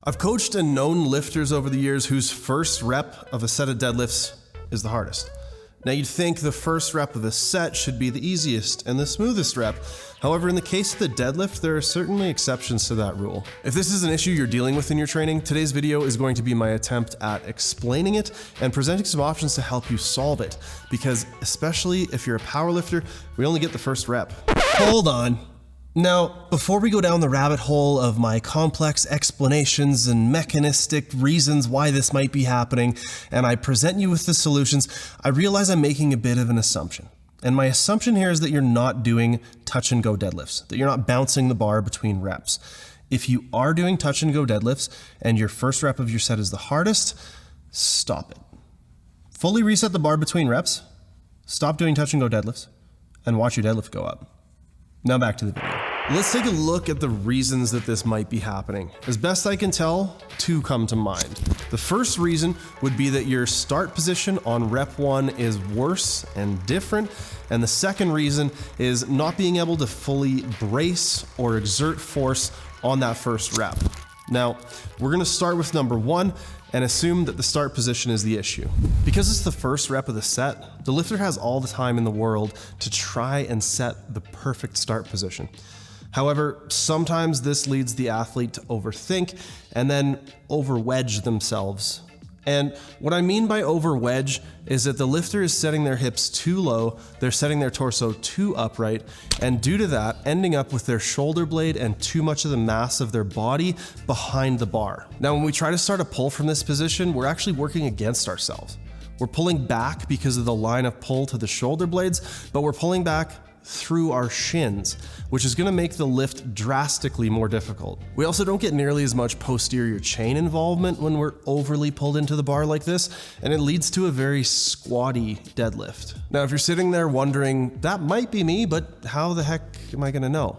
I've coached and known lifters over the years whose first rep of a set of deadlifts is the hardest. Now you'd think the first rep of a set should be the easiest and the smoothest rep. However, in the case of the deadlift, there are certainly exceptions to that rule. If this is an issue you're dealing with in your training, today's video is going to be my attempt at explaining it and presenting some options to help you solve it. Because especially if you're a powerlifter, we only get the first rep. Hold on. Now, before we go down the rabbit hole of my complex explanations and mechanistic reasons why this might be happening, and I present you with the solutions, I realize I'm making a bit of an assumption. And my assumption here is that you're not doing touch and go deadlifts, that you're not bouncing the bar between reps. If you are doing touch and go deadlifts and your first rep of your set is the hardest, stop it. Fully reset the bar between reps, stop doing touch and go deadlifts, and watch your deadlift go up. Now back to the video. Let's take a look at the reasons that this might be happening. As best I can tell, two come to mind. The first reason would be that your start position on rep 1 is worse and different. And the second reason is not being able to fully brace or exert force on that first rep. Now, we're gonna start with number 1 and assume that the start position is the issue. Because it's the first rep of the set, the lifter has all the time in the world to try and set the perfect start position. However, sometimes this leads the athlete to overthink and then over-wedge themselves. And what I mean by over-wedge is that the lifter is setting their hips too low, they're setting their torso too upright, and due to that, ending up with their shoulder blade and too much of the mass of their body behind the bar. Now, when we try to start a pull from this position, we're actually working against ourselves. We're pulling back because of the line of pull to the shoulder blades, but we're pulling back through our shins, which is gonna make the lift drastically more difficult. We also don't get nearly as much posterior chain involvement when we're overly pulled into the bar like this, and it leads to a very squatty deadlift. Now, if you're sitting there wondering, that might be me, but how the heck am I gonna know?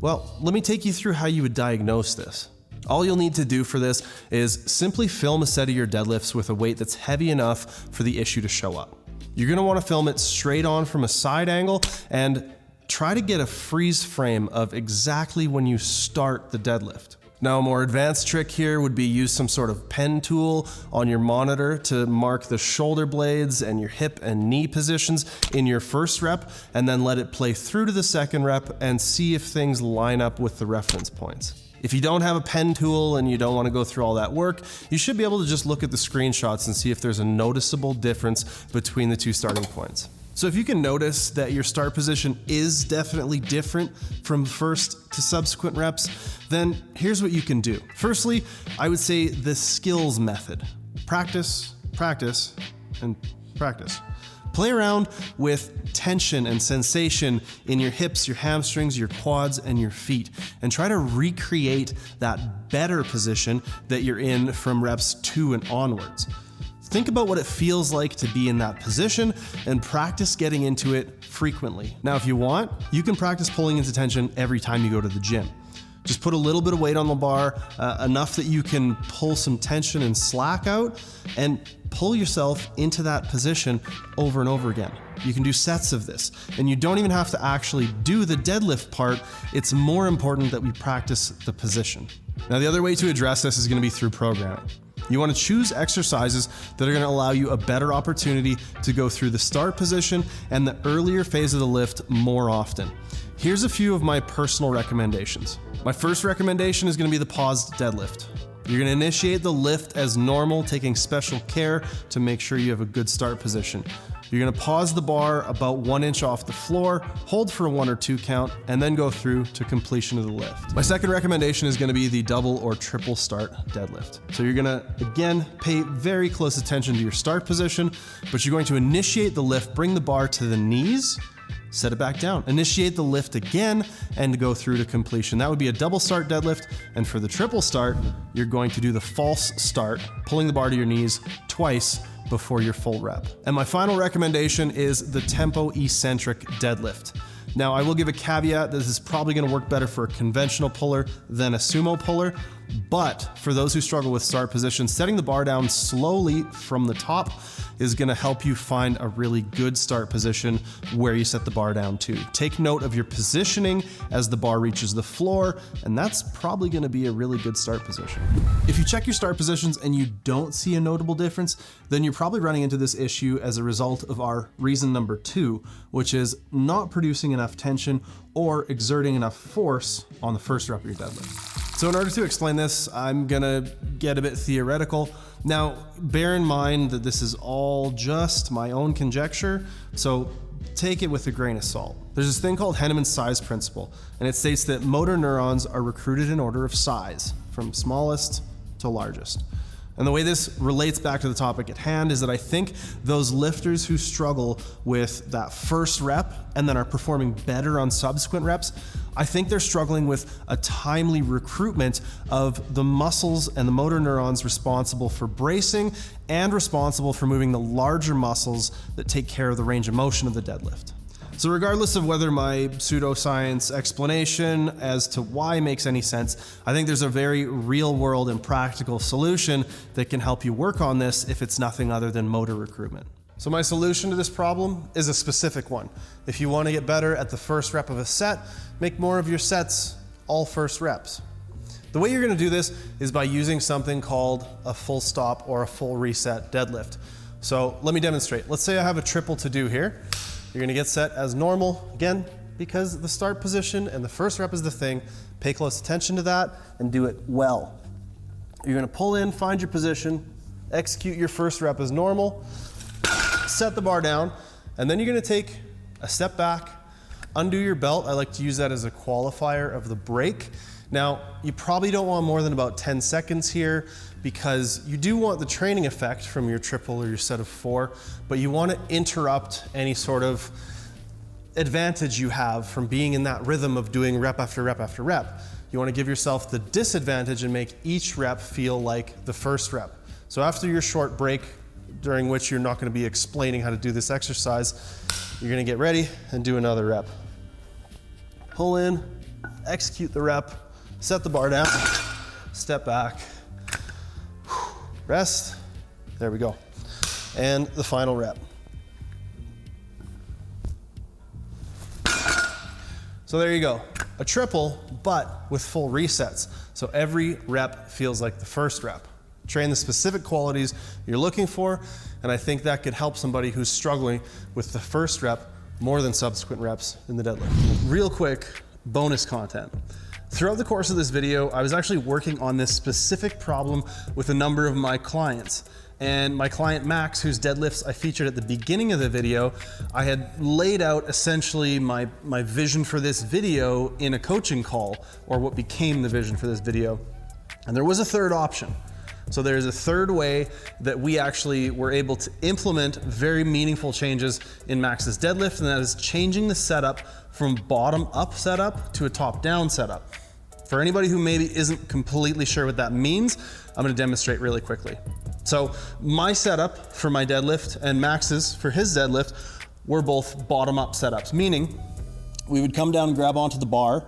Well, let me take you through how you would diagnose this. All you'll need to do for this is simply film a set of your deadlifts with a weight that's heavy enough for the issue to show up. You're gonna wanna film it straight on from a side angle and try to get a freeze frame of exactly when you start the deadlift. Now, a more advanced trick here would be use some sort of pen tool on your monitor to mark the shoulder blades and your hip and knee positions in your first rep, and then let it play through to the second rep and see if things line up with the reference points. If you don't have a pen tool and you don't want to go through all that work, you should be able to just look at the screenshots and see if there's a noticeable difference between the two starting points. So if you can notice that your start position is definitely different from first to subsequent reps, then here's what you can do. Firstly, I would say the skills method. Practice, practice, and practice. Play around with tension and sensation in your hips, your hamstrings, your quads, and your feet, and try to recreate that better position that you're in from reps 2 and onwards. Think about what it feels like to be in that position and practice getting into it frequently. Now, if you want, you can practice pulling into tension every time you go to the gym. Just put a little bit of weight on the bar, enough that you can pull some tension and slack out, and pull yourself into that position over and over again. You can do sets of this, and you don't even have to actually do the deadlift part. It's more important that we practice the position. Now, the other way to address this is going to be through programming. You want to choose exercises that are going to allow you a better opportunity to go through the start position and the earlier phase of the lift more often. Here's a few of my personal recommendations. My first recommendation is going to be the paused deadlift. You're going to initiate the lift as normal, taking special care to make sure you have a good start position. You're going to pause the bar about 1 inch off the floor, hold for a 1 or 2 count, and then go through to completion of the lift. My second recommendation is going to be the double or triple start deadlift. So you're going to, again, pay very close attention to your start position, but you're going to initiate the lift, bring the bar to the knees, set it back down. Initiate the lift again and go through to completion. That would be a double start deadlift. And for the triple start, you're going to do the false start, pulling the bar to your knees twice before your full rep. And my final recommendation is the tempo eccentric deadlift. Now, I will give a caveat that this is probably going to work better for a conventional puller than a sumo puller, But for those who struggle with start position, setting the bar down slowly from the top is gonna help you find a really good start position where you set the bar down to. Take note of your positioning as the bar reaches the floor, and that's probably gonna be a really good start position. If you check your start positions and you don't see a notable difference, then you're probably running into this issue as a result of our reason number 2, which is not producing enough tension or exerting enough force on the first rep of your deadlift. So in order to explain this, I'm gonna get a bit theoretical. Now, bear in mind that this is all just my own conjecture, so take it with a grain of salt. There's this thing called Henneman's size principle, and it states that motor neurons are recruited in order of size, from smallest to largest. And the way this relates back to the topic at hand is that I think those lifters who struggle with that first rep and then are performing better on subsequent reps, I think they're struggling with a timely recruitment of the muscles and the motor neurons responsible for bracing and responsible for moving the larger muscles that take care of the range of motion of the deadlift. So regardless of whether my pseudoscience explanation as to why makes any sense, I think there's a very real world and practical solution that can help you work on this if it's nothing other than motor recruitment. So my solution to this problem is a specific one. If you want to get better at the first rep of a set, make more of your sets all first reps. The way you're going to do this is by using something called a full stop or a full reset deadlift. So let me demonstrate. Let's say I have a triple to do here. You're gonna get set as normal, again, because the start position and the first rep is the thing. Pay close attention to that and do it well. You're gonna pull in, find your position, execute your first rep as normal, set the bar down, and then you're gonna take a step back, undo your belt. I like to use that as a qualifier of the break. Now, you probably don't want more than about 10 seconds here because you do want the training effect from your triple or your set of 4, but you want to interrupt any sort of advantage you have from being in that rhythm of doing rep after rep after rep. You want to give yourself the disadvantage and make each rep feel like the first rep. So after your short break, during which you're not going to be explaining how to do this exercise, you're going to get ready and do another rep. Pull in, execute the rep, set the bar down, step back, rest, there we go. And the final rep. So there you go, a triple, but with full resets. So every rep feels like the first rep. Train the specific qualities you're looking for, and I think that could help somebody who's struggling with the first rep more than subsequent reps in the deadlift. Real quick, bonus content. Throughout the course of this video, I was actually working on this specific problem with a number of my clients. And my client Max, whose deadlifts I featured at the beginning of the video, I had laid out essentially my vision for this video in a coaching call, or what became the vision for this video. And there was a third option. So there's a third way that we actually were able to implement very meaningful changes in Max's deadlift, and that is changing the setup from bottom up setup to a top down setup. For anybody who maybe isn't completely sure what that means, I'm gonna demonstrate really quickly. So my setup for my deadlift and Max's for his deadlift were both bottom up setups, meaning we would come down and grab onto the bar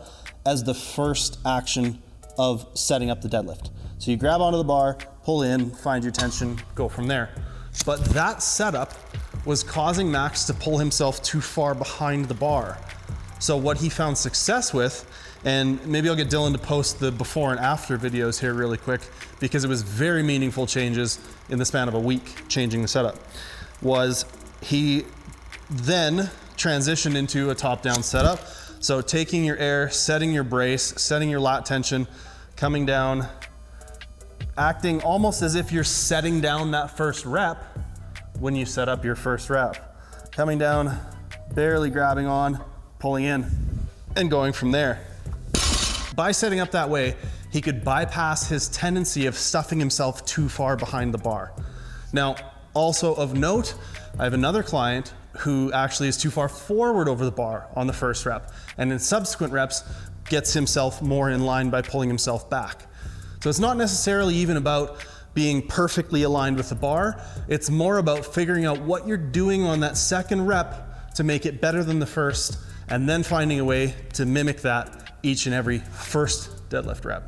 as the first action of setting up the deadlift. So you grab onto the bar, pull in, find your tension, go from there. But that setup was causing Max to pull himself too far behind the bar. So what he found success with, and maybe I'll get Dylan to post the before and after videos here really quick, because it was very meaningful changes in the span of a week, changing the setup, was he then transitioned into a top-down setup. So taking your air, setting your brace, setting your lat tension, coming down, acting almost as if you're setting down that first rep when you set up your first rep. Coming down, barely grabbing on, pulling in, and going from there. By setting up that way, he could bypass his tendency of stuffing himself too far behind the bar. Now, also of note, I have another client who actually is too far forward over the bar on the first rep, and in subsequent reps, gets himself more in line by pulling himself back. So it's not necessarily even about being perfectly aligned with the bar, it's more about figuring out what you're doing on that second rep to make it better than the first, and then finding a way to mimic that each and every first deadlift rep.